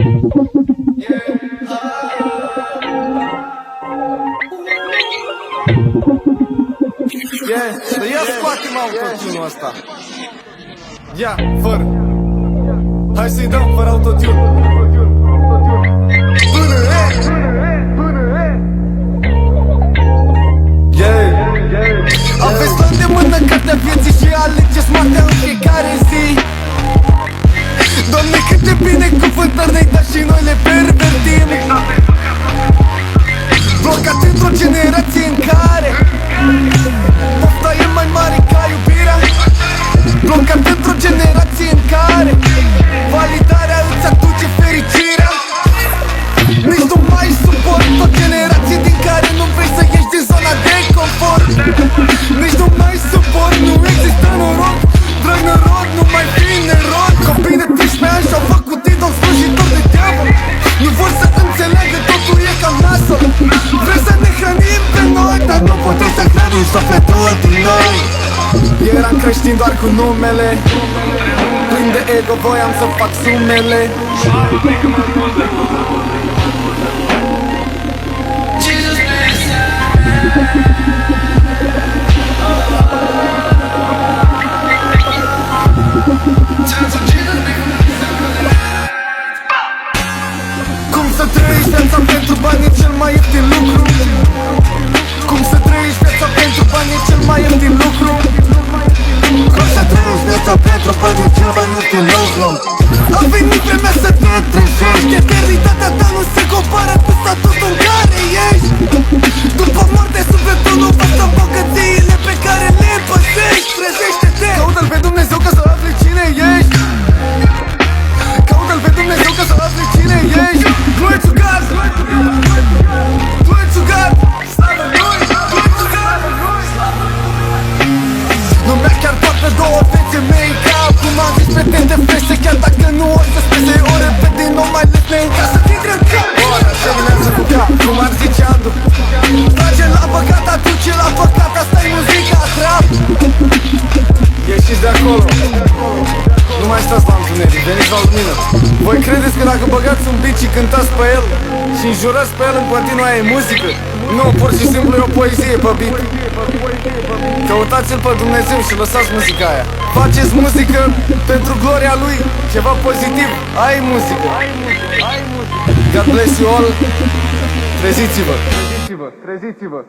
Dar ia scoate-mă autotune-ul ăsta. Ia, fără. Hai să-i dăm fără autotune. Aveți la îndemână cartea vieții și alegeți moartea în fiecare zi. Doamne, cât de binecuvântări ne-ai dat și noi le pervertim. Blocat într-o generație în care pofta e mai mare ca iubirea. Blocat într-o generație în care validarea îți aduce fericirea. Nici nu mai suport o generație din care nu vrei să ieși din zona de confort. Nici nu mai suport, nu există noroc. Drag noroc, nu mai fi nerod. Copii de 13 ani și-au făcut idol slujitor de diavol. Nu vor să înțeleagă, totul e cam nasol. Vrei să ne hrănim pe noi, dar nu putem să hrănim sufletul din noi. Eram creștin doar cu numele, plin de ego, voiam să fac sumele. Cum să trăiești viața pentru bani e cel mai ieftin lucru. Cum să trăiești viața pentru bani e cel mai ieftin lucru. Cum să trăiești viața pentru bani e cel mai ieftin lucru. A venit vremea să te trezești. Eternitatea ta nu se compară cu statutul în care ești. După moarte sufletul nu va sta bogățiile pe care le păsești. Trezește-te, caută-L pe Dumnezeu ca să afli cine ești. Caută-L pe Dumnezeu ca să afli cine ești. Glory to God, glory to God, slavă Lui, glory to God. Lumea chiar poartă două fețe make-up. Cum am zis, pretinde frește, chiar dacă nu o să spese. O repet din nou mai lesne ca să intre în cap. Ora se vinează cu cap, cum ar zice Andu. Trage la păcat, aduce la păcat, asta-i muzica trap. Ieșiți de acolo, nu mai stați la întuneric, veniți la lumină. Voi credeți că dacă băgați un beat și cântați pe el și înjurați pe el în continuu, aia e muzică? Nu, pur și simplu e o poezie pe beat. Căutați-L pe Dumnezeu și lăsați muzica aia. Faceți muzică pentru gloria Lui, ceva pozitiv, aia e muzică. God bless you all. Treziți-vă, treziți-vă, treziți-vă.